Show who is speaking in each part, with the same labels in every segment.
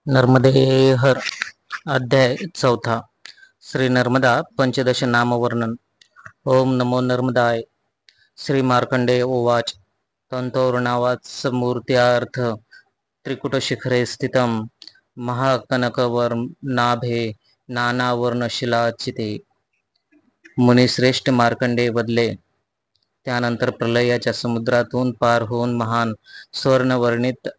Speaker 1: नर्मदे हर अध्याय 4 श्री नर्मदा पंचदश नामवर्णन। ओम नमो नर्मदाय। श्री मार्कंडेय उवाच तंतोर्णावात्समूर्त्यार्थ त्रिकुटशिखरे स्थितं महाकनकवर्णाभे नानावर्णशिलाचिते। मुनिश्रेष्ठ मार्कंडेय बदले त्यानंतर प्रलयाच्या समुद्रातून पार होऊन महान स्वर्णवर्णित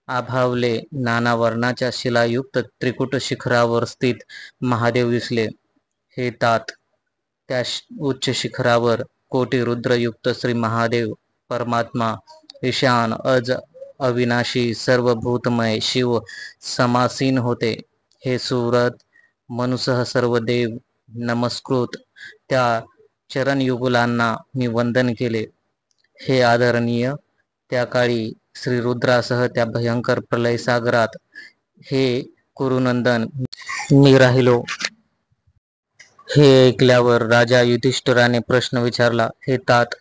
Speaker 1: आभावले नाना वर्णाच्या शिलायुक्त त्रिकुट शिखरावर स्थित महादेव दिसले। हे तात, त्या उच्च शिखरावर कोटी रुद्रयुक्त श्री महादेव परमात्मा ईशान अज अविनाशी सर्वभूतमय शिव समासीन होते। हे सुरत मनुसह सर्व देव नमस्कृत त्या चरणयुगुलांना मी वंदन केले। हे आदरणीय, त्या काळी श्री रुद्रासह त्या भयंकर प्रलय सागरात हे कुरुनंदन मी राहिलो। हे ऐकल्यावर राजा युधिष्ठिराने प्रश्न विचारला। हे तात,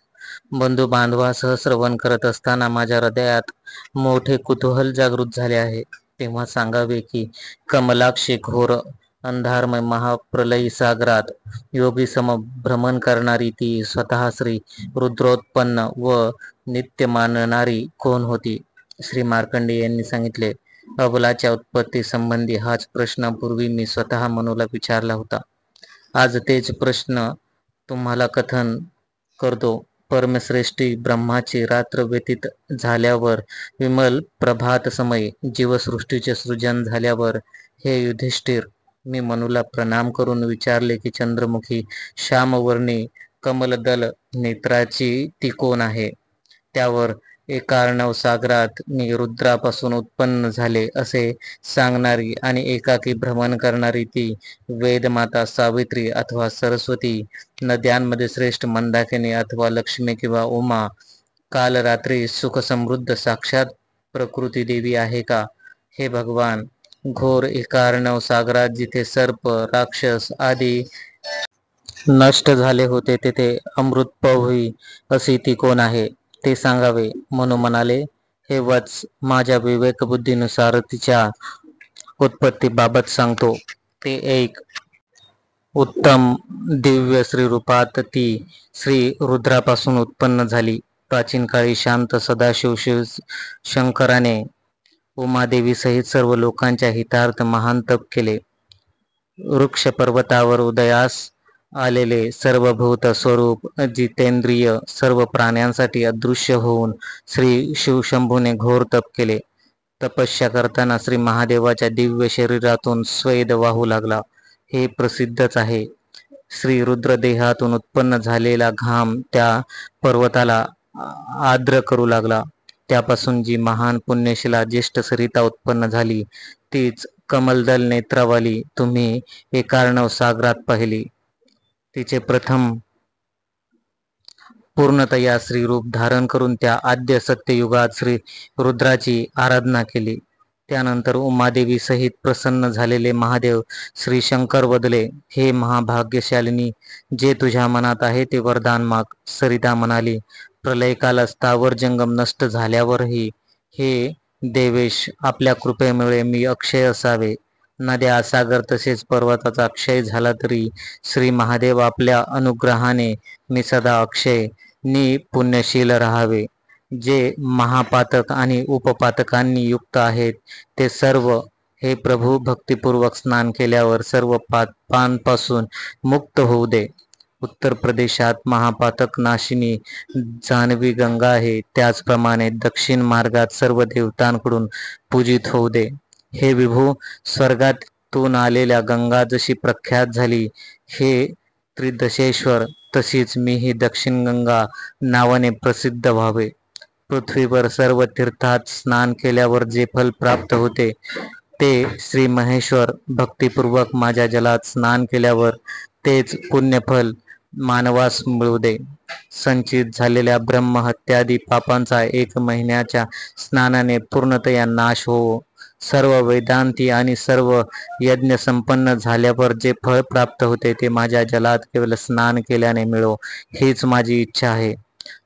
Speaker 1: बंधू बांधवासह श्रवण करत असताना माझ्या हृदयात मोठे कुतूहल जागृत झाले आहे। तेव्हा सांगावे की कमलाक्षी घोर अंधारमय महाप्रलयी सागरात योगी सम भ्रमण करणारी ती स्वतः श्री रुद्रोत्पन्न व नित्य मानणारी कोण होती? श्री मार्कंडेय यांनी सांगितले, अबलाच्या उत्पत्ती संबंधी हाच प्रश्न पूर्वी मी स्वतः मनुला विचारला होता। आज तेच प्रश्न तुम्हाला कथन करतो। परमश्रेष्ठी ब्रह्माची रात्र व्यतीत झाल्यावर विमल प्रभात समय जीवसृष्टीचे सृजन झाल्यावर हे युधिष्ठिर, मी मनुला प्रणाम करून विचारले की चंद्रमुखी श्यामवर्णी कमलदल नेत्राची ती कोण आहे? त्यावर एकार्णव सागरात मी रुद्रापासून उत्पन्न झाले असे सांगणारी आणि एकाकी भ्रमण करणारी ती वेदमाता सावित्री अथवा सरस्वती, नद्यांमध्ये श्रेष्ठ मंदाकिनी अथवा लक्ष्मी किंवा उमा, काल रात्री सुखसमृद्ध साक्षात प्रकृती देवी आहे का? हे भगवान, घोर एकार्णव सागरात जिथे सर्प राक्षस आदी नष्ट झाले होते तेथे अमृतपवी अशी ती कोण आहे ते सांगावे। मनु म्हणाले, हे वत्स, माझ्या विवेकबुद्धीनुसार तिच्या उत्पत्तीबाबत सांगतो, ते ऐक। उत्तम दिव्य श्रीरूपात ती श्री रुद्रापासून उत्पन्न झाली। प्राचीन काळी शांत सदाशिव शिव शंकराने उमादेवी सहित सर्व लोकांच्या हितार्थ महान तप केले। वृक्ष पर्वतावर उदयास आलेले सर्वभूत स्वरूप जितेंद्रिय सर्व प्राण्यांसाठी अदृश्य होऊन श्री शिवशंभूने घोर तप केले। तपस्या करताना श्री महादेवाच्या दिव्य शरीरातून स्वेद वाहू लागला, हे प्रसिद्धच आहे। श्री रुद्र देहातून उत्पन्न झालेला घाम त्या पर्वताला आर्द्र करू लागला। त्यापासून जी महान पुण्यशिला ज्येष्ठ सरिता उत्पन्न झाली तीच कमलदल नेत्रावाली तुम्ही एकार्णव सागरात पाहिली। तिचे प्रथम पूर्णतया श्रीरूप धारण करून त्या आद्य सत्ययुगात श्री रुद्राची आराधना केली। त्यानंतर उमादेवी सहित प्रसन्न झालेले महादेव श्री शंकर वदले, हे महाभाग्यशालिनी, जे तुझ्या मनात आहे ते वरदान माग। सरिता म्हणाली, प्रलयकाल स्थावर जंगम नष्ट झाल्यावरही हे देवेश, आपल्या कृपेमुळे मी अक्षय असावे। नद्या सागर तसेच पर्वताचा क्षय झाला तरी श्री महादेव आपल्या अनुग्रहाने मी सदा अक्षय नि पुण्यशील राहावे। जे महापातक आणि उपपातकांनी युक्त आहेत ते सर्व हे प्रभू भक्तिपूर्वक स्नान केल्यावर सर्व पापांपासून मुक्त होऊ दे। उत्तर प्रदेशात महापातक नाशिनी जान्हवी गंगा आहे, त्याचप्रमाणे दक्षिण मार्गात सर्व देवतांकडून पूजित होऊ दे। हे विभू, स्वर्गातून आलेल्या गंगा जशी प्रख्यात झाली हे त्रिदशेश्वर, तशीच मी ही दक्षिण गंगा नावाने प्रसिद्ध व्हावे। पृथ्वीवर सर्व तीर्थात स्नान केल्यावर जे फल प्राप्त होते ते श्री महेश्वर भक्तिपूर्वक माझ्या जलात स्नान केल्यावर तेच पुण्यफल मानवास मिळू दे। संचित झालेल्या ब्रह्महत्यादी पापांचा 1 महिन्याच्या स्नानाने पूर्णतया नाश हो। सर्व वेदांती आणि सर्व यज्ञ संपन्न झाल्यावर जे फळ प्राप्त होते ते माझ्या जलात केवळ स्नान केल्याने मिळो, हीच माझी इच्छा आहे।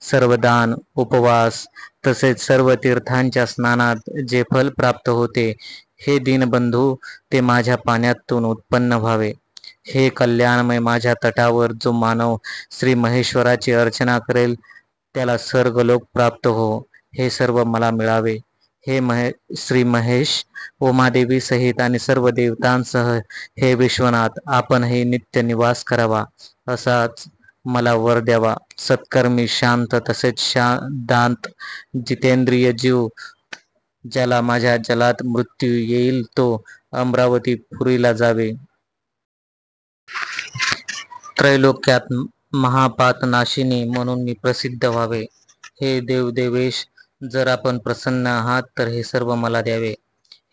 Speaker 1: सर्व दान, उपवास तसेच सर्व तीर्थांच्या स्नानात जे फल प्राप्त होते हे दीनबंधू, ते माझ्या पाण्यातून उत्पन्न व्हावे. हे कल्याणमय, माझ्या तटावर जो मानव श्री महेश्वराची अर्चना करेल त्याला स्वर्गलोक प्राप्त हो. हे सर्व मला मिळावे. हे श्री महेश, उमादेवी सहित आणि सर्व देवतांसह हे विश्वनाथ, आपणही नित्य निवास करावा, असाच मला वर द्यावा. सत्कर्मी, शांत तसेच दांत, जितेंद्रिय जीव, ज्याला माझ्या जलात मृत्यू येईल तो अमरावतीपुरीला जावे. त्रैलोक्यात महापातनाशिनी म्हणून मी प्रसिद्ध व्हावे. हे देवदेवेश, जर आपण प्रसन्न आहात तर हे सर्व मला द्यावे.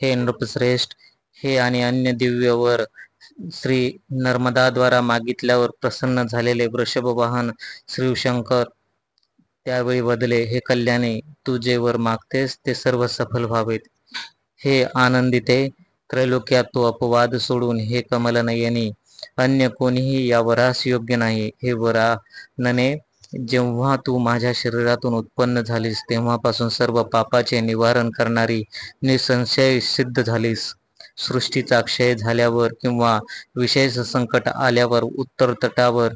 Speaker 1: हे नृपश्रेष्ठ, हे आणि अन्य दिव्य वर श्री नर्मदाद्वारा मागितल्यावर प्रसन्न झालेले वृषभवाहन शिवशंकर त्यावेळी बदले. हे कल्याणी, तू जे वर मागतेस ते सर्व सफल व्हावेत. हे आनंदिते, त्रैलोक्यात तू अपवाद सोडून हे कमलनयनी, अन्य कोणीही या वरास योग्य नाही. हे वरानने, जेव्हा तू माझ्या शरीरातून उत्पन्न झालीस तेव्हापासून सर्व पापाचे निवारण करणारी निसंशय सिद्ध झालीस. सृष्टीचा क्षय झाल्यावर किंवा विशेष संकट आल्यावर उत्तर तटावर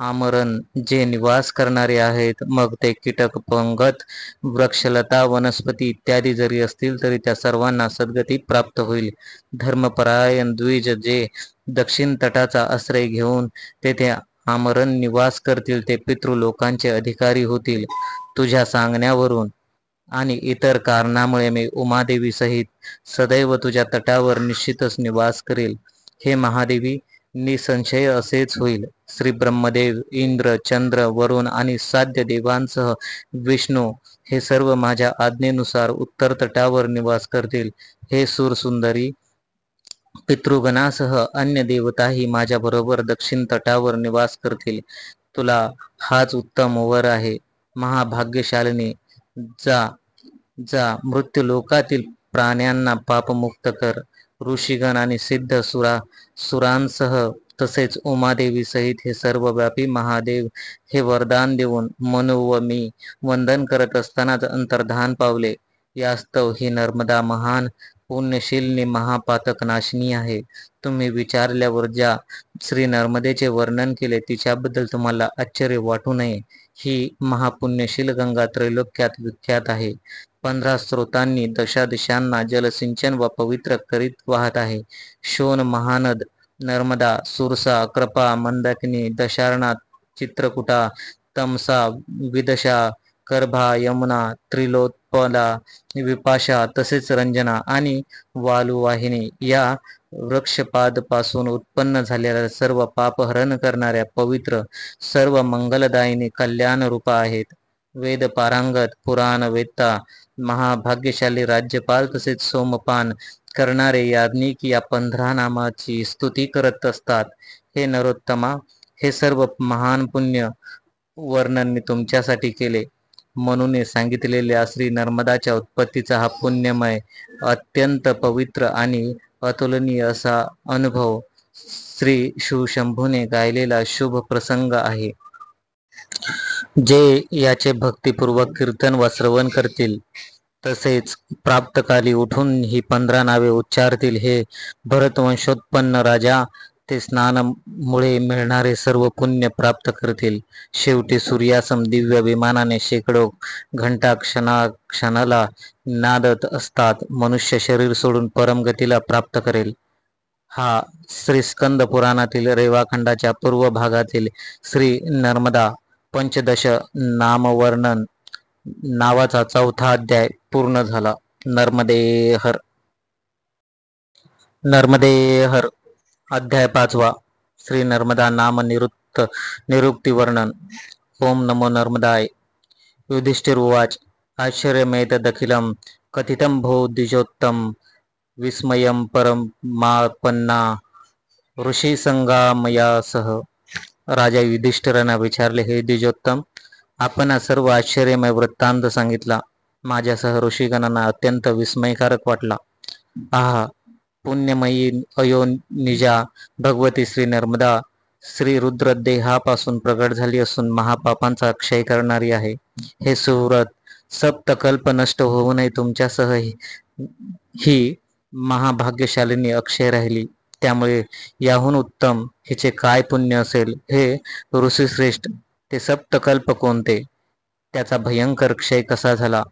Speaker 1: आमरण जे निवास करणारे आहेत, मग ते कीटक, पंगत, वृक्षलता, वनस्पती इत्यादी जरी असतील तरी त्या सर्वांना सद्गती प्राप्त होईल. धर्मपरायण द्विज जे दक्षिण तटाचा आश्रय घेऊन तेथे आमरण निवास करतील ते पितृलोकांचे अधिकारी होतील. तुझ्या सांगण्यावरून आणि इतर कारणामुळे मी उमादेवी सहित सदैव तुझ्या तटावर निश्चितच निवास करेल. हे महादेवी, निसंशय असेच होईल. श्री ब्रह्मदेव, इंद्र, चंद्र, वरुण आणि साध्य देवांसह विष्णू हे सर्व माझ्या आज्ञेनुसार उत्तर तटावर निवास करतील. हे सूरसुंदरी, पितृगणासह अन्य देवताही माझ्या बरोबर दक्षिण तटावर निवास करतील. तुला हाच उत्तम वर आहे. महाभाग्यशालिनी, जा जा, मृत्यूलोकातील प्राण्यांना पापमुक्त कर. ऋषीगण आणि सिद्ध सुरांसह तसेच उमादेवी सहित हे सर्वव्यापी महादेव हे वरदान देऊन मनु व मी वंदन करत असतानाच अंतर्धान पावले. यास्तव ही नर्मदा महान पुण्यशीलनी महापातक नाशिनी आहे. तुम्ही विचारल्यावर ज्या श्री नर्मदेचे वर्णन केले तिच्याबद्दल तुम्हाला आश्चर्य वाटू नये. ही महापुण्यशील गंगा त्रैलोक्यात विख्यात आहे. 15 स्रोतांनी दशादिशांना जलसिंचन व पवित्र करीत वाहत आहे. शोण, महानद, नर्मदा, सुरसा, कृपा, मंदाकिनी, दशार्णा, चित्रकूटा, तमसा, विदशा, करभा, यमुना, त्रिलोत्पला, विपाशा तसेच रंजना आणि वालुवाहिनी या वृक्षपादपासून उत्पन्न झालेल्या सर्व पापहरण करणाऱ्या पवित्र, सर्व मंगलदायिनी कल्याण रूपा आहेत. वेद पारांगत, पुराण वेत्ता, महाभाग्यशाली राज्यपाल तसेच सोमपान करणारे याज्ञिक या 15 नामाची स्तुती करत असतात. हे नरोत्तमा, हे सर्व महान पुण्य वर्णन मी तुमच्यासाठी केले. म्हणून सांगितलेल्या श्री नर्मदाच्या उत्पत्तीचा हा पुण्यमय, अत्यंत पवित्र आणि अतुलनीय असा अनुभव श्री शिवशंभूने गायलेला शुभ प्रसंग आहे. जे याचे भक्तिपूर्वक कीर्तन व श्रवण करतील तसेच प्राप्तकाली उठून ही 15 नावे उच्चारतील, हे भरतवंशोत्पन्न राजा ते स्नानामुळे मिळणारे सर्व पुण्य प्राप्त करतील. शेवटी सूर्यासम दिव्य विमानाने शेकडो घंटा क्षणाला नादत असतात मनुष्य शरीर सोडून परमगतीला प्राप्त करेल. हा श्री स्कंद पुराणातील रेवाखंडाच्या पूर्व भागातील श्री नर्मदा पंचदश नामवर्णन नावाचा 4था अध्याय पूर्ण झाला. नर्मदे हर. नर्मदे हर. अध्याय 5वा. श्री नर्मदा नाम निरुक्ती वर्णन. ओम नमो नर्मदाय. युधिष्ठिर उवाच. आश्चर्यमेतदखिलं कथितं भो द्विजोत्तम विस्मयं परमापन्ना ऋषीसंगामया सह. राजा युधिष्ठिरांना विचारले, हे द्विजोत्तम, आपण सर्व आश्चर्यमय वृत्तांत सांगितला. माझ्यासह ऋषीगणांना अत्यंत विस्मयकारक वाटला. आहा, पुण्यमयी अयोनिजा भगवती श्री नर्मदा श्री रुद्र देहापासून प्रगट झाली असून महापापांचा क्षय करणारी आहे. हे सुव्रत, सप्तकल्प नष्ट होऊनही तुमच्यासह ही महाभाग्यशालिनी अक्षय राहिली. त्यामुळे याहून उत्तम हिचे काय पुण्य असेल. हे ऋषीश्रेष्ठ, ते सप्तकल्प कोणते, त्याचा भयंकर क्षय कसा झाला.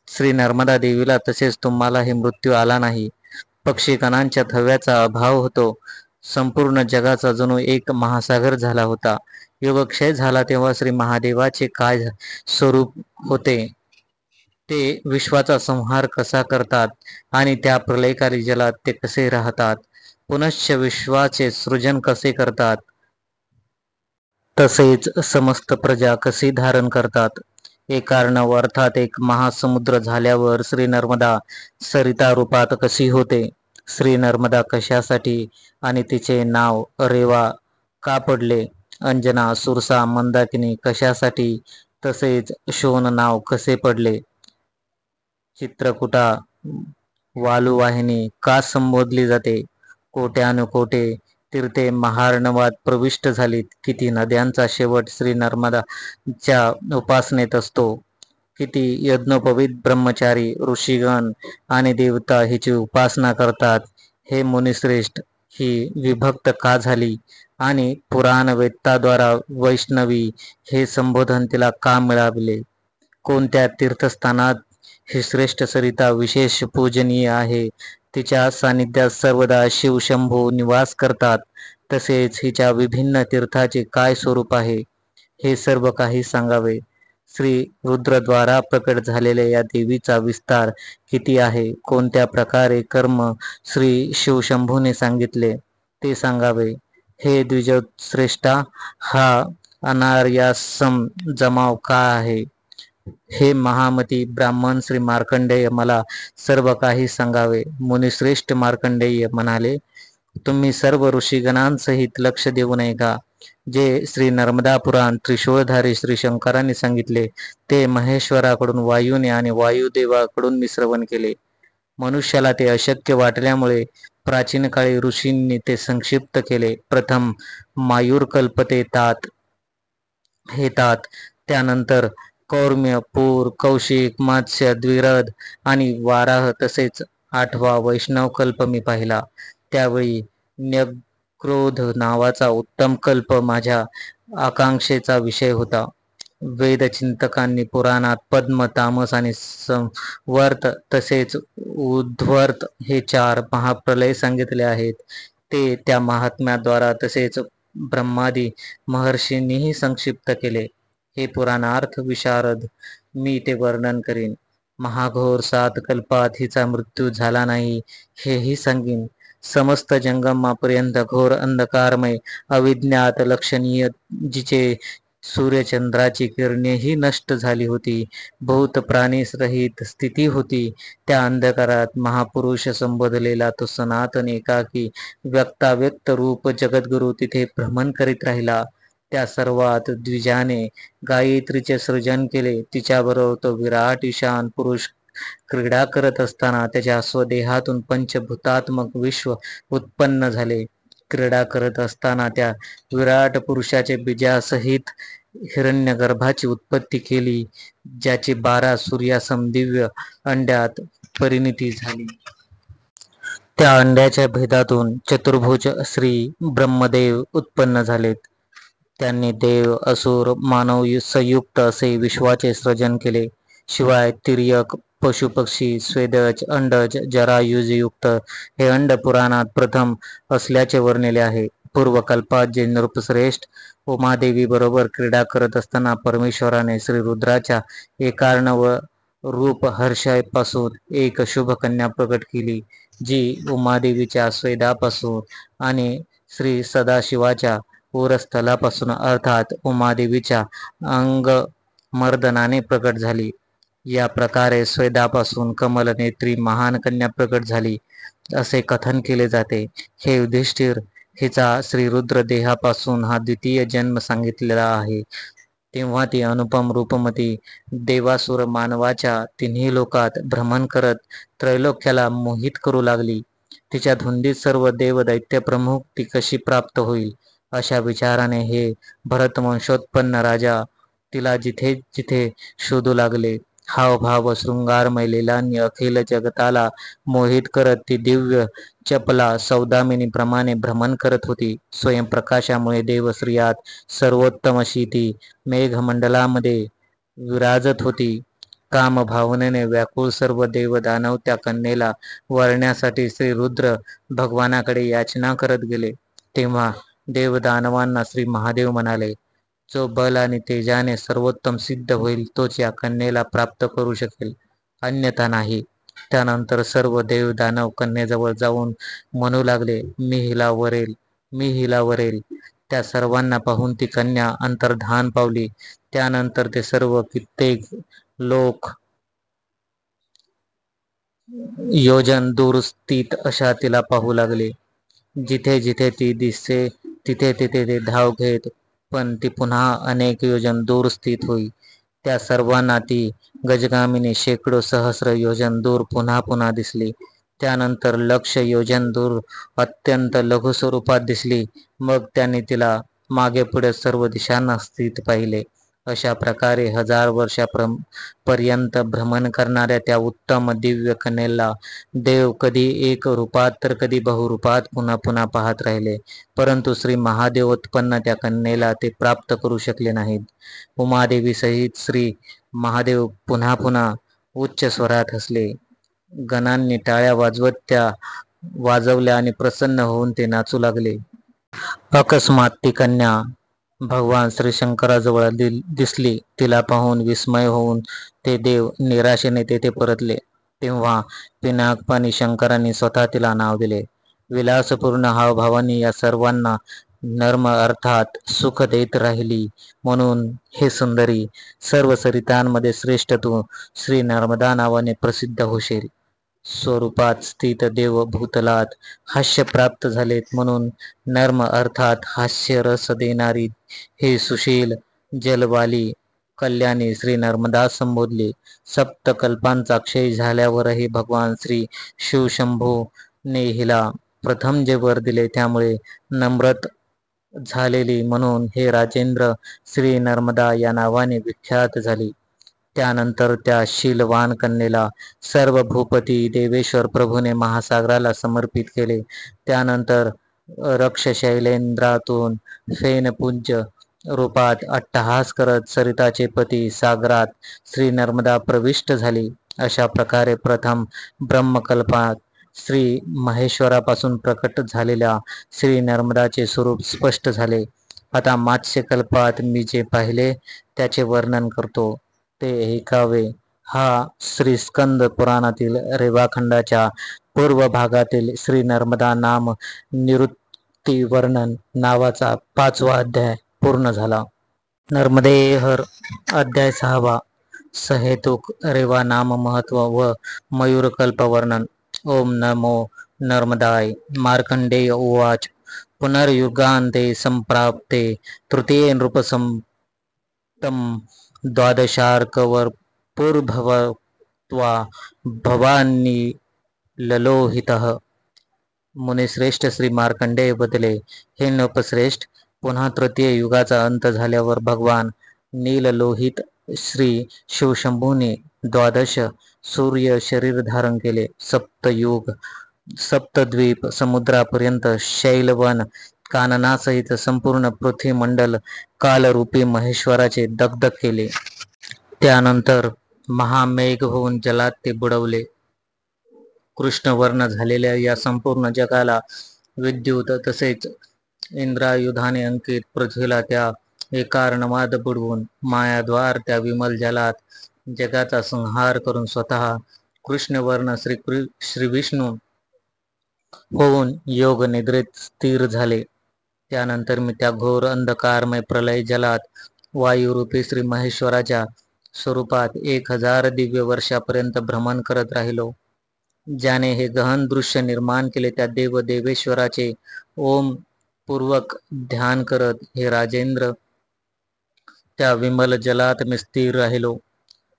Speaker 1: श्री नर्मदा देवीला तसेच तुम्हालाही मृत्यू आला नाही. पक्षीगणांच्या थव्याचा अभाव होतो. संपूर्ण जगाचा जणू एक महासागर झाला होता. योगक्षय झाला तेव्हा श्री महादेवाचे काय स्वरूप होते, ते विश्वाचा संहार कसा करतात आणि त्या प्रलयकारी जलात ते कसे राहतात, पुनश्च विश्वाचे सृजन कसे करतात, तसेच समस्त प्रजा कशी धारण करतात. एक कारणावर अर्थात एक महासमुद्र झाल्यावर श्री नर्मदा सरिता रूपात कशी होते. श्री नर्मदा कशासाठी आणि तिचे नाव रेवा का पडले. अंजना, सुरसा, मंदाकिनी कशासाठी, तसेच शोण नाव कसे पडले. चित्रकूटा, वालुवाहिनी का संबोधली जाते. कोट्यानुकोटे तीर्थे महार्णवात प्रविष्ट झालीत. किती नद्यांचा शेवट श्री नर्मदाच्या उपासनेत असतो. किती यज्ञोपवीत ब्रह्मचारी, ऋषीगण आणि देवता हिची उपासना करतात. हे मुनिश्रेष्ठ, ही विभक्त का झाली आणि पुराण वेत्ताद्वारा वैष्णवी हे संबोधन तिला का मिळाले. कोणत्या तीर्थस्थानात ही श्रेष्ठ सरिता विशेष पूजनीय आहे. तिच्या सानिध्यात सर्वदा शिवशंभू निवास करतात. तसेच हिच्या विभिन्न तीर्थाचे काय स्वरूप आहे, हे सर्व काही सांगावे. श्री रुद्रद्वारा प्रकट झालेल्या या देवीचा विस्तार किती आहे, कोणत्या प्रकारे कर्म श्री शिवशंभूने सांगितले, ते सांगावे. हे द्विजश्रेष्ठा, हा अनार्यासम जमाव का आहे. हे महामती ब्राह्मण श्री मार्कंडेय, मला सर्व काही सांगावे. मुनिश्रेष्ठ मार्कंडेय म्हणाले, तुम्ही सर्व ऋषीगणांसहित लक्ष देऊ नये का. जे श्री नर्मदा पुराण त्रिशूळधारी श्री शंकरांनी सांगितले, ते महेश्वराकडून वायूने आणि वायुदेवाकडून मी श्रवण केले. मनुष्याला ते अशक्य वाटल्यामुळे प्राचीन काळी ऋषींनी ते संक्षिप्त केले. प्रथम मायूरकल्पते तात हे तात, त्यानंतर कौर्म्य, पूर, कौशिक, मत्स्य, द्विरध आणि वाराह, तसेच 8वा वैष्णव कल्प मी पाहिला. त्यावेळी न्यग्रोध नावाचा उत्तम कल्प माझ्या आकांक्षेचा विषय होता. वेदचिंतकांनी पुराणात पद्म, तामस आणि संवर्त तसेच उद्वर्त हे 4 महाप्रलय सांगितले आहेत. ते त्या महात्म्याद्वारा तसेच ब्रह्मादी महर्षींनीही संक्षिप्त केले. हे पुराणार्थ विशारद, मी ते वर्णन करीन. महाघोर 7 कल्पात हिचा मृत्यू झाला नाही, हेही सांगीन. समस्त जंगमापर्यंत घोर अंधकारमय अविज्ञात लक्षणीय जिचे सूर्यचंद्राची किरणेही नष्ट झाली होती, भूत प्राणीस रहित स्थिती होती. त्या अंधकारात महापुरुष संबोधलेला तो सनातन एकाकी व्यक्ताव्यक्त रूप जगद्गुरु तिथे भ्रमण करीत राहिला. त्या सर्वात द्विजाने गायत्रीचे सृजन केले. तिच्याबरोबर तो विराट ईशान पुरुष क्रीडा करत असताना त्याच्या स्वदेहातून पंचभूतात्मक विश्व उत्पन्न झाले. क्रीडा करत असताना त्या विराट पुरुषाचे बीजासहित हिरण्यगर्भाची उत्पत्ती केली, ज्याची 12 सूर्यासम दिव्य अंड्यात परिणिती झाली. त्या अंड्याच्या भेदातून चतुर्भुज श्री ब्रह्मदेव उत्पन्न झालेत. त्यांनी देव, असुर, मानव संयुक्त असे विश्वाचे सृजन केले. शिवाय तिर्यक, पशुपक्षी, स्वेदज, अंडज, जरायुजयुक्त हे अंड पुराणात प्रथम असल्याचे वर्णिले आहे. पूर्वकल्पात जे नृपश्रेष्ठ उमादेवी बरोबर क्रीडा करत असताना परमेश्वराने श्री रुद्राच्या एकार्णव रूप हर्षापासून एक शुभ कन्या प्रकट केली, जी उमादेवीच्या स्वेदापासून आणि श्री सदाशिवाच्या उरस्थलापासून अर्थात उमादेवीच्या अंगमर्दनाने प्रकट झाली. या प्रकारे स्वेदापासून कमलनेत्री महान कन्या प्रकट झाली असे कथन केले जाते. हे युधिष्ठिर, हिचा श्री रुद्र देहापासून हा द्वितीय जन्म सांगितलेला आहे. तेव्हा ती अनुपम रूपमती देवासुर मानवाच्या तिन्ही लोकात भ्रमण करत त्रैलोक्याला मोहित करू लागली. तिच्या धुंदीत सर्व देव दैत्य प्रमुख ती कशी प्राप्त होईल, अशा विचाराने हे भरतवंशोत्पन्न राजा तिला जिथे जिथे शोधू लागले. हावभाव शृंगारमय लीलांनी अखिल जगताला मोहित करत ती दिव्य चपला सौदामिनीप्रमाणे भ्रमण करत होती. स्वयंप्रकाशामुळे देवश्रियात सर्वोत्तम अशी ती मेघमंडलामध्ये विराजत होती. कामभावनेने व्याकुळ सर्व देव दानव त्या कन्येला वरण्यासाठी श्री रुद्र भगवानाकडे याचना करत गेले. तेव्हा देवदानवांना श्री महादेव म्हणाले, जो बल आणि तेजाने सर्वोत्तम सिद्ध होईल तोच या कन्येला प्राप्त करू शकेल, अन्यथा नाही. त्यानंतर सर्व देव दानव कन्येजवळ जाऊन म्हणू लागले, मी हिला वरेल, मी हिला वरेल. त्या सर्वांना पाहून ती कन्या अंतर्धान पावली. त्यानंतर ते सर्व कित्येक लोक योजन दूर स्थित अशा तिला पाहू लागले. जिथे जिथे ती दिसे तिथे तिथे ते धाव घेत, पण ती पुन्हा अनेक योजन दूर स्थित होई. त्या सर्वांना ती गजगामिनी शेकडो सहस्र योजन दूर पुन्हा पुन्हा दिसली. त्यानंतर लक्ष योजन दूर अत्यंत लघु स्वरूपात दिसली. मग त्यांनी तिला मागे पुढे सर्व दिशांना स्थित पाहिले. अशा प्रकारे हजार वर्षापर्यंत भ्रमण करणाऱ्या त्या उत्तम दिव्य कन्येला देव कधी एक रूपात तर कधी बहुरूपात पुन्हा पुन्हा पाहत राहिले, परंतु श्री महादेव उत्पन्न त्या कन्येला ते प्राप्त करू शकले नाहीत. उमादेवी सहित श्री महादेव पुन्हा पुन्हा उच्च स्वरात हसले. गणांनी टाळ्या वाजवत त्या वाजवल्या आणि प्रसन्न होऊन ते नाचू लागले. अकस्मात ती कन्या भगवान श्री शंकराजवळ दिसली. तिला पाहून विस्मय होऊन ते देव निराशेने तेथे परतले. तेव्हा पिनाकपाणी शंकरांनी स्वतः तिला नाव दिले. विलासपूर्ण हावभावांनी या सर्वांना नर्म अर्थात सुख देत राहिली. म्हणून हे सुंदरी, सर्व सरितांमध्ये श्रेष्ठ तू श्री नर्मदा नावाने प्रसिद्ध होशील. स्वरूपात स्थित देव भूतलात हास्य प्राप्त झालेत, म्हणून नर्म अर्थात हास्य रस देणारी हे सुशील जलवाली कल्याणी श्री नर्मदा संबोधली. सप्तकल्पांचा क्षय झाल्यावरही भगवान श्री शिवशंभूने हिला प्रथम जे वर दिले त्यामुळे नम्रत झालेली म्हणून हे राजेंद्र श्री नर्मदा या नावाने विख्यात झाली. त्यानंतर त्या शीलवान कन्येला सर्व भूपती देवेश्वर प्रभूने महासागराला समर्पित केले. त्यानंतर रक्षशैलेंद्रातून फेनपुंज रूपात अट्टहास करत सरिताचे पती सागरात श्री नर्मदा प्रविष्ट झाली. अशा प्रकारे प्रथम ब्रह्मकल्पात श्री महेश्वरापासून प्रकट झालेल्या श्री नर्मदाचे स्वरूप स्पष्ट झाले. आता मात्स्यकल्पात मी जे पाहिले त्याचे वर्णन करतो ते ऐकावे. हा श्री स्कंद पुराणातील रेवाखंडाच्या पूर्व भागातील श्री नर्मदा नाम निवृत्ती वर्णन नावाचा 5वा अध्याय पूर्ण झाला. नर्मदेहर अध्याय 6वा सहेतुक रेवा नाम महत्व व मयूरकल्प वर्णन. ओम नमो नर्मदाय. मार्कंडेय उवाच. पुनर्युगान्ते संप्राप्ते तृतीये नृपसंतं द्वादशार्कवर्पुर्भवत्वा भवानी ललोहितः. मुनिश्रेष्ठ श्री मार्कंडेय बदले, हे नृपश्रेष्ठ, पुन्हा तृतीय युगाचा अंत झाल्यावर भगवान नीललोहित श्री शिवशंभूने 12 सूर्य शरीर धारण केले. सप्तयुग सप्तद्वीप समुद्रापर्यंत शैलवन काननासहित संपूर्ण पृथ्वीमंडल कालरूपी महेश्वराचे दग्ध केले. त्यानंतर महामेघ होऊन जलात ते बुडवले. कृष्णवर्ण झालेल्या या संपूर्ण जगाला विद्युत तसेच इंद्रायुधाने अंकित पृथ्वीला त्या एकार्णवाद बुडवून मायाद्वार त्या विमल जलात जगाचा संहार करून स्वतः कृष्णवर्ण श्री विष्णू होऊन योग निद्रेत स्थिर झाले. त्यानंतर मी त्या घोर अंधकारमय प्रलय जलात वायुरूपी श्री महेश्वराच्या स्वरूपात 1000 दिव्य वर्षापर्यंत भ्रमण करत राहिलो. ज्याने हे गहन दृश्य निर्माण केले त्या देवेश्वराचे ओम पूर्वक ध्यान करत हे राजेंद्र त्या विमल जलात मी स्थिर राहिलो.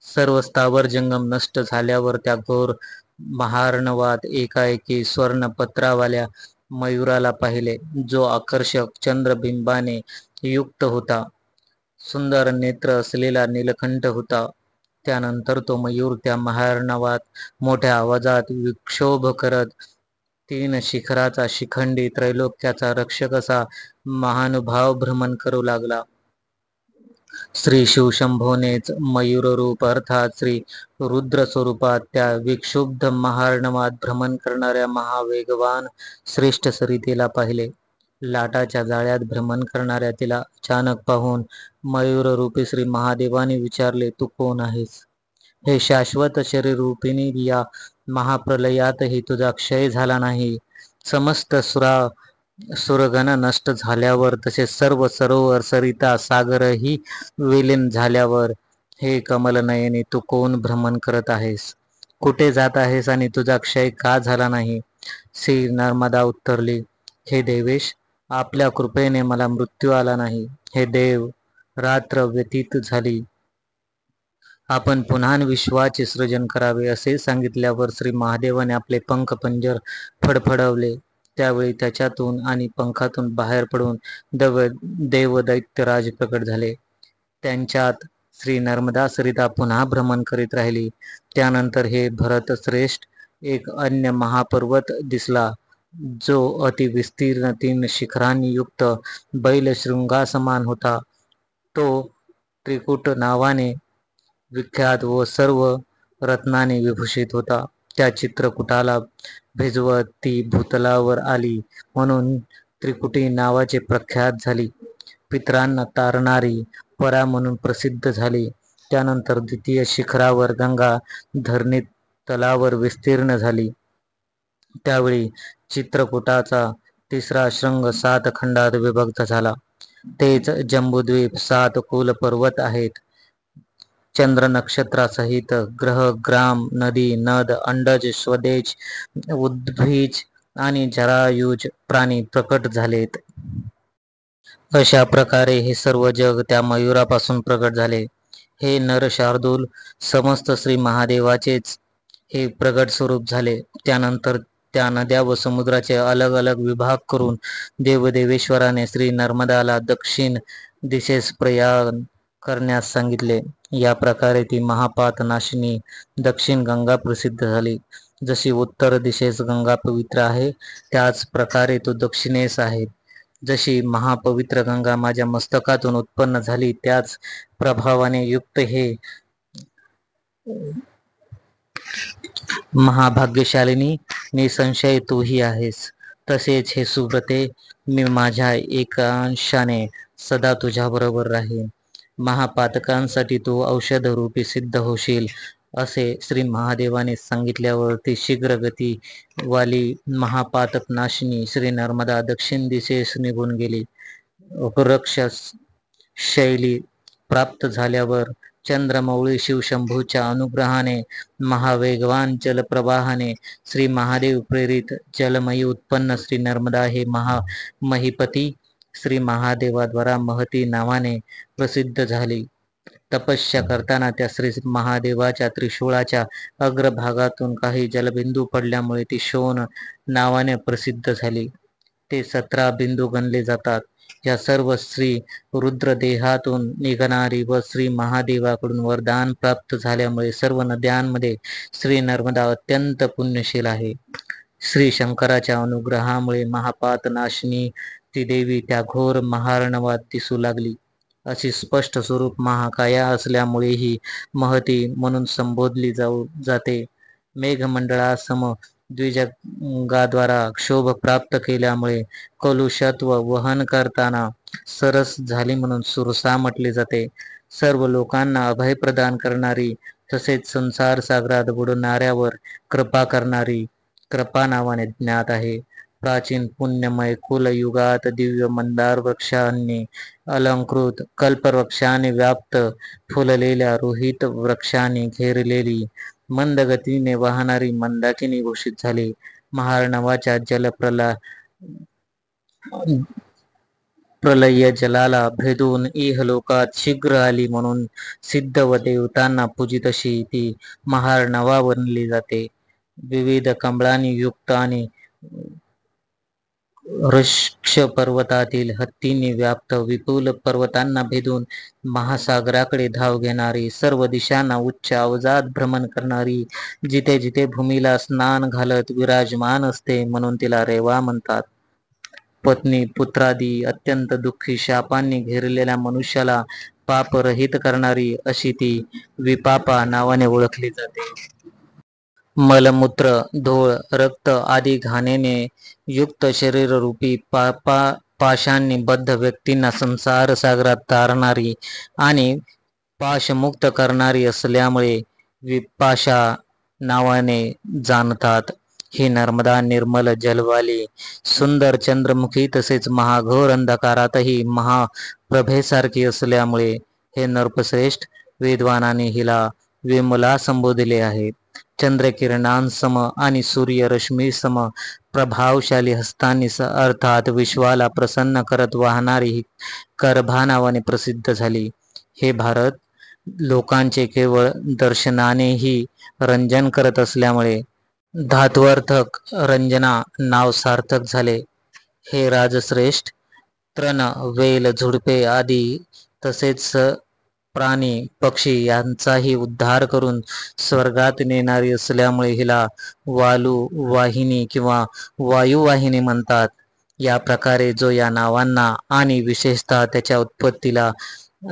Speaker 1: सर्व स्थावर जंगम नष्ट झाल्यावर त्या घोर महार्णवात एकाएकी स्वर्ण पत्रावाल्या मयूराला पाहिले, जो आकर्षक चंद्रबिंबाने युक्त होता. सुंदर नेत्र असलेला नीलकंठ होता. त्यानंतर तो मयूर त्या महार्णवात मोठ्या आवाजात विक्षोभ करत तीन शिखराचा शिखंडी त्रैलोक्याचा रक्षक असा महानुभाव भ्रमण करू लागला. श्री शिवशंभोनेच मयूररूप अर्थात श्री रुद्र स्वरूपात त्या विक्षुब्ध महार्णवात भ्रमण करणाऱ्या महावेगवान श्रेष्ठ सरितेला पाहिले. लाटाच्या जाळ्यात भ्रमण करणाऱ्या तिला अचानक पाहून मयूररूपी श्री महादेवाने विचारले, तू कोण आहेस? हे शाश्वत शरीररूपिणी या महाप्रलयातही तुझा क्षय झाला नाही. समस्त सुरगण नष्ट झाल्यावर तसे सर्व सरोवर सरिता सागरही विलीन झाल्यावर हे कमलनयनी तू कोण भ्रमण करत आहेस? कुठे जात आहेस आणि तुझा क्षय का झाला नाही? श्री नर्मदा उत्तरली, हे देवेश, आपल्या कृपेने मला मृत्यू आला नाही. हे देव, रात्र व्यतीत झाली, आपण पुन्हा विश्वाचे सृजन करावे असे सांगितल्यावर श्री महादेवाने आपले पंख पंजर फडफडवले. त्यावेळी त्याच्यातून आणि पंखातून बाहेर पडून देवदैत्यराज प्रकट झाले. त्यांच्यात श्री नर्मदा सरिता पुन्हा भ्रमण करीत राहिली. त्यानंतर हे भरत श्रेष्ठ एक अन्य महापर्वत दिसला, जो अतिविस्तीर्ण 3 शिखरांनी युक्त बैलशृंगासमान होता. तो त्रिकुट नावाने विख्यात व सर्व रत्नाने विभूषित होता. त्या चित्रकूटाला भिजवत ती भूतलावर आली म्हणून त्रिकुटी नावाचे प्रख्यात झाली. पितरांना तारणारी परा म्हणून प्रसिद्ध झाली. त्यानंतर द्वितीय शिखरावर गंगा धरणी तलावर विस्तीर्ण झाली. त्यावेळी चित्रकूटाचा तिसरा शृंग 7 खंडात विभक्त झाला. तेच जम्बूद्वीप 7 कुल पर्वत आहेत. चंद्र नक्षत्रासहित ग्रह, ग्राम, नदी, नद, अंडज, स्वदेश, उद्भिज आणि जरायुज प्राणी प्रकट झालेत. अशा प्रकारे हे सर्व जग त्या मयूरापासून प्रकट झाले. हे नर शार्दूल, समस्त श्री महादेवाचेच हे प्रगट स्वरूप झाले. त्यानंतर त्या नद्या व समुद्राचे अलग अलग विभाग करून देवदेवेश्वराने श्री नर्मदाला दक्षिण दिशेस प्रयाण करण्यास सांगितले. या प्रकारे ती महापात नाशिनी दक्षिण गंगा प्रसिद्ध झाली. जशी उत्तर दिशेस गंगा पवित्र आहे, त्याच प्रकारे तो दक्षिणेस आहे. जशी महापवित्र गंगा माझ्या मस्तकातून उत्पन्न झाली, त्याच प्रभावाने युक्त हे महाभाग्यशालिनी निसंशय तूही आहेस. तसेच हे सुव्रते, मी माझ्या एकांशाने सदा तुझ्याबरोबर राहीन. महापातकांसाठी तू औषध रूपी सिद्ध होशील असे श्री महादेवाने सांगितल्यावर ती शीघ्रगती वाली महापातक नाशिनी श्री नर्मदा दक्षिण दिशेस निघून गेली. वृक्ष शैली प्राप्त झाल्यावर चंद्रमौळी शिवशंभूच्या अनुग्रहाने महावेगवान जलप्रवाहाने श्री महादेव प्रेरित जलमयी उत्पन्न श्री नर्मदा हे महामहिपती श्री महादेवाद्वारा महती नावाने प्रसिद्ध झाली. तपस्या करताना त्या श्री महादेवाच्या त्रिशूळाच्या अग्रभागातून काही जलबिंदू पडल्यामुळे ती शोण नावाने प्रसिद्ध झाली. ते 17 बिंदू गणले जातात. या सर्व श्री रुद्रदेहातून निघणारी व श्री महादेवाकडून वरदान प्राप्त झाल्यामुळे सर्व नद्यांमध्ये श्री नर्मदा अत्यंत पुण्यशील आहे. श्री शंकराच्या अनुग्रहामुळे महापात नाशिनी ती देवी त्या घोर महार्णवात दिसू लागली. अशी स्पष्ट स्वरूप महाकाया असल्यामुळे ही महती म्हणून संबोधली जाते. मेघमंडळासम द्विजगाद्वारा क्षोभ प्राप्त केल्यामुळे कलुषत्व वहन करताना सरस झाली म्हणून सुरसा म्हटले जाते. सर्व लोकांना अभय प्रदान करणारी तसेच संसार सागरात बुडणाऱ्यावर कृपा करणारी कृपा नावाने ज्ञात आहे. प्राचीन पुण्यमय कुलयुगात दिव्य मंदार वृक्षांनी अलंकृत, कल्पवृक्षाने व्याप्त, फुललेल्या रोहित वृक्षांनी घेरलेली, मंदगतीने वाहणारी मंदाकिनी घोषित झाली. महार्णवाच्या प्रलय जलाला भेदून इहलोकात शीघ्र आली म्हणून सिद्ध व देवतांना पूजित अशी ती महार्णवा वर्णली जाते. विविध कमळांनी युक्त आणि वृक्ष पर्वतातील हत्तींनी व्याप्त विपुल पर्वतांना भेदून महासागराकडे धाव घेणारी, सर्व दिशांना उच्च अवजात भ्रमण करणारी, जिथे जिथे भूमीला स्नान घालत विराजमान असते, म्हणून तिला रेवा म्हणतात. पत्नी पुत्रादी अत्यंत दुःखी शापांनी घेरलेल्या मनुष्याला पापरहित करणारी अशी ती विपापा नावाने ओळखली जाते. मलमूत्र, धूळ, रक्त आदी घाणेने युक्त शरीररूपी पाशांनी बद्ध व्यक्तींना संसार सागरात तारणारी आणि पाशमुक्त करणारी असल्यामुळे विपाशा नावाने जाणतात. ही नर्मदा निर्मल जलवाली, सुंदर चंद्रमुखी तसेच महाघोर अंधकारातही महाप्रभेसारखी असल्यामुळे हे नरपश्रेष्ठ विद्वानाने हिला विमला संबोधले आहे. चंद्रकिरणांसम आणि सूर्यरश्मीसम प्रभावशाली हस्तांनी अर्थात विश्वाला प्रसन्न करत वाहणारी ही करभा नावाने प्रसिद्ध झाली. हे भारत लोकांचे केवळ दर्शनानेही रंजन करत असल्यामुळे धात्वर्थक रंजना नाव सार्थक झाले. हे राजश्रेष्ठ, तृण, वेल, झुडपे आदी तसेच प्राणी पक्षी यांचाही उद्धार करून स्वर्गात नेणारी असल्यामुळे हिला वालू वाहिनी किंवा वायुवाहिनी म्हणतात. या प्रकारे जो या नावांना आणि विशेषतः त्याच्या उत्पत्तीला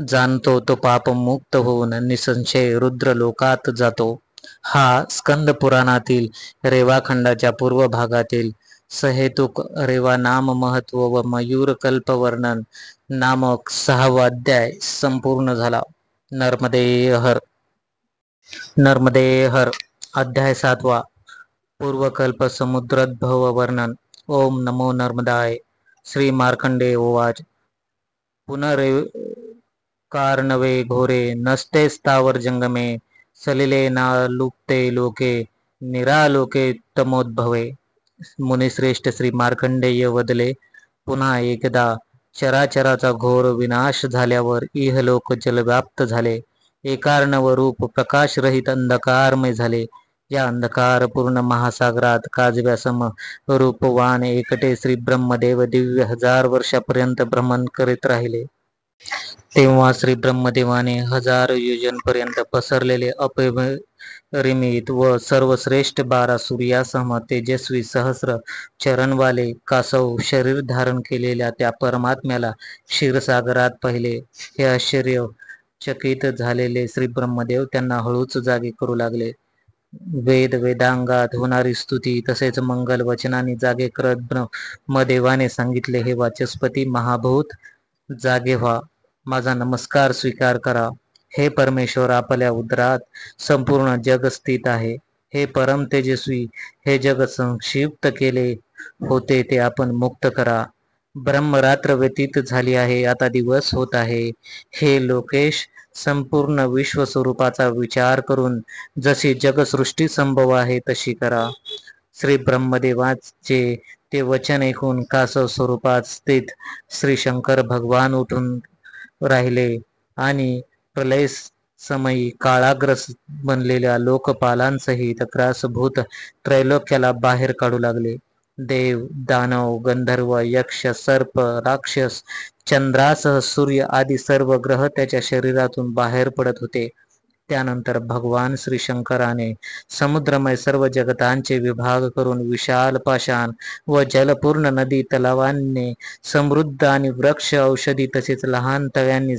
Speaker 1: जाणतो तो पापमुक्त होऊन निसंशय रुद्र लोकात जातो. हा स्कंद पुराणातील रेवाखंडाच्या पूर्व भागातील सहेतुक रेवा नाम महत्व व मयूर कल्पवर्णन नामक 6वा अध्याय संपूर्ण झाला. नर्मदेहर अध्याय 7वा पूर्वकल्प समुद्रोद्भव वर्णन. ओम नमो नर्मदाय. श्री मार्कंडेय उवाच. पुनरेकारणवे घोरे नसते स्थावर जंगमे, सलिले नालुप्ते लोके निरालोके तमोद्भवे. मुनिश्रेष्ठ श्री मार्कंडेय वदले, पुन्हा एकदा चराचराचा घोर विनाश झाल्यावर इहलोक जलव्याप्त झाले, एकार्ण व रूप प्रकाशरहित अंधकारमय झाले. या अंधकारपूर्ण महासागरात काजव्यासम रूपवान एकटे श्री ब्रह्मदेव दिव्य 1000 वर्षापर्यंत भ्रमण करीत राहिले. तेव्हा श्री ब्रह्मदेवाने 1000 योजनपर्यंत पसरलेले अपरिमित व सर्वश्रेष्ठ 12 सूर्यासम तेजस्वी सहस्र चरणवाले कासव शरीर धारण केलेल्या त्या परमात्म्याला क्षीरसागरात पाहिले. हे आश्चर्य चकित झालेले श्री ब्रह्मदेव त्यांना हळूच जागे करू लागले. वेदांगात होणारी स्तुती तसेच मंगल वचनाने जागे करत ब्रह्मदेवाने सांगितले, हे वाचस्पती महाभूत, जागे व्हा, माझा नमस्कार स्वीकार करा. हे परमेश्वर, आपल्या उदरात संपूर्ण जग स्थित आहे. हे परम तेजस्वी, हे जग संक्षिप्त केले होते ते आपण मुक्त करा. ब्रह्मरात्र व्यतीत झाली आहे, आता दिवस होत आहे. हे लोकेश, संपूर्ण विश्वस्वरूपाचा विचार करून जशी जगसृष्टी संभव आहे तशी करा. श्री ब्रह्मदेवाचे ते वचन ऐकून कासव स्वरूपात स्थित श्री शंकर भगवान उठून राहिले आणि प्रलय समयी काळाग्रस बनलेल्या लोकपालांसहित त्रासभूत त्रैलोक्याला बाहेर काढू लागले. देव, दानव, गंधर्व, यक्ष, सर्प, राक्षस, चंद्रासह सूर्य आदी सर्व ग्रह त्याच्या शरीरातून बाहेर पडत होते. त्यानंतर भगवान श्री शंकराने समुद्रमय सर्व जगतांचे विभाग करून विशाल पाषाण व जलपूर्ण नदी तलावांनी समृद्ध आणि वृक्ष औषधी तसेच लहान तळ्यांनी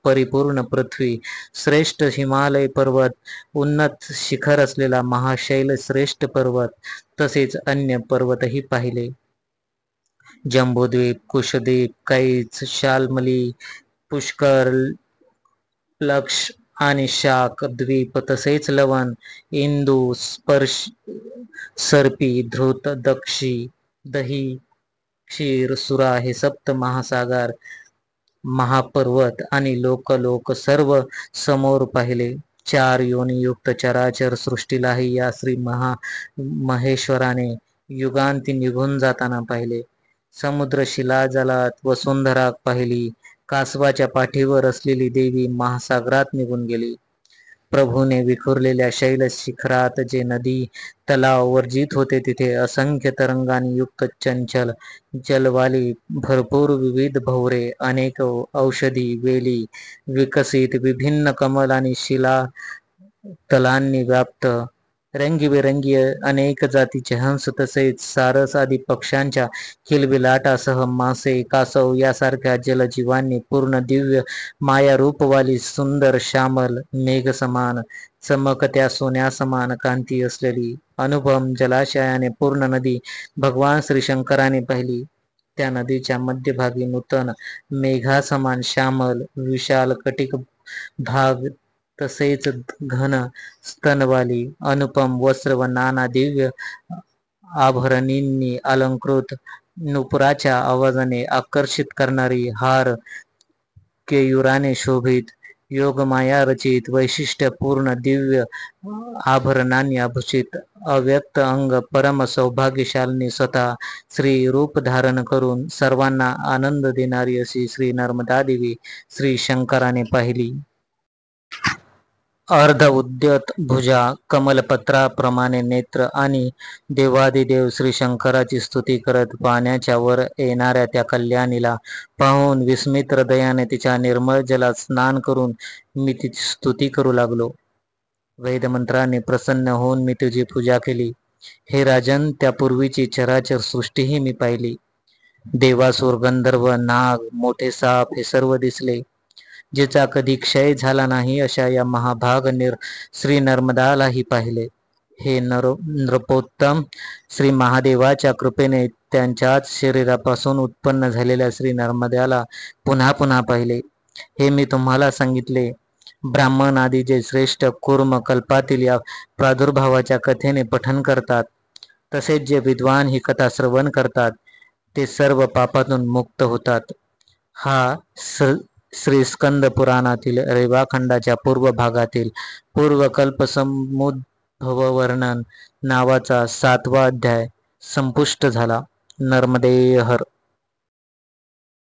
Speaker 1: परिपूर्ण पृथ्वी, श्रेष्ठ हिमालय पर्वत, उन्नत शिखर असलेला महाशैल श्रेष्ठ पर्वत तसेच अन्य पर्वतही पाहिले. जंबूद्वीप, कुशद्वीप, कैच, शाल्मली, पुष्कर, लक्ष आणि शाक द्वीप तसेच लवण, इंदू, स्पर्श, सर्पी, धृत, दक्षी, दही, क्षीर, सुरा हे सप्त महासागर, महापर्वत आणि लोक सर्व समोर पाहिले. 4 योनियुक्त चराचर सृष्टीलाही या श्री महेश्वराने युगांती निघून जाताना पाहिले. समुद्र शिलाजलात वसुंधरा पाहिली. कासवाच्या पाठीवर असलेली देवी महासागरात निघून गेली. प्रभूने विखुरलेल्या शैल शिखरात जे नदी तलाव वर्जित होते तिथे असंख्य तरंगांनी युक्त चंचल जलवाली भरपूर विविध भवरे अनेक औषधी वेली विकसित विभिन्न कमल आणि शिला तलांनी व्याप्त रंगीबेरंगी अनेक जातीचे हंस तसेच सारस आदी पक्ष्यांच्या किलबिलाटासह मासे कासव यासारख्या जलजीवांनी पूर्ण दिव्य मायारूपवाली सुंदर श्यामल मेघ समान चमकत्या सोन्या समान कांती असलेली अनुपम जलाशयाने पूर्ण नदी भगवान श्री शंकराने पाहिली. त्या नदीच्या मध्यभागी नूतन मेघासमान श्यामल विशाल कटिक भाग तसेच घन स्तनवाली अनुपम वस्त्र व नाना दिव्य आभरणींनी अलंकृत नुपुराच्या आवाजाने आकर्षित करणारी हार केयुराने शोभित योगमाया रचित वैशिष्ट्यपूर्ण दिव्य आभरणांनी आभूषित अव्यक्त अंग परम सौभाग्यशालिनी स्वतः श्री रूप धारण करून सर्वांना आनंद देणारी अशी श्री नर्मदा देवी श्री शंकराने पाहिली. अर्ध उद्यत भुजा कमलपत्राप्रमाणे नेत्र आणि देवादिदेव श्री शंकराची स्तुती करत पाण्याच्या वर येणाऱ्या त्या कल्याणीला पाहून विस्मित हृदयाने तिच्या निर्मळ जलात स्नान करून मी तिची स्तुती करू लागलो. वेदमंत्राने प्रसन्न होऊन मी तुझी पूजा केली. हे राजन, त्यापूर्वीची चराचर सृष्टीही मी पाहिली. देवासुर गंधर्व नाग मोठे साप हे सर्व दिसले. जिचा कधी क्षय झाला नाही अशा या महाभाग श्री नर्मदालाही पाहिले. हे नृपोत्तम, श्री महादेवाच्या कृपेने त्यांच्याच शरीरापासून उत्पन्न झालेल्या श्री नर्मदाला पुन्हा पुन्हा पाहिले. हे मी तुम्हाला सांगितले. ब्राह्मण आदी जे श्रेष्ठ कूर्म कल्पातील या प्रादुर्भावाच्या कथेने पठन करतात, तसेच जे विद्वान ही कथा श्रवण करतात, ते सर्व पापातून मुक्त होतात. हा श्री स्कंद पुराणातील रेवाखंडाच्या पूर्व भागातील पूर्वकल्प समुद्भव वर्णन नावाचा 7वा अध्याय संपुष्ट झाला. नर्मदे हर.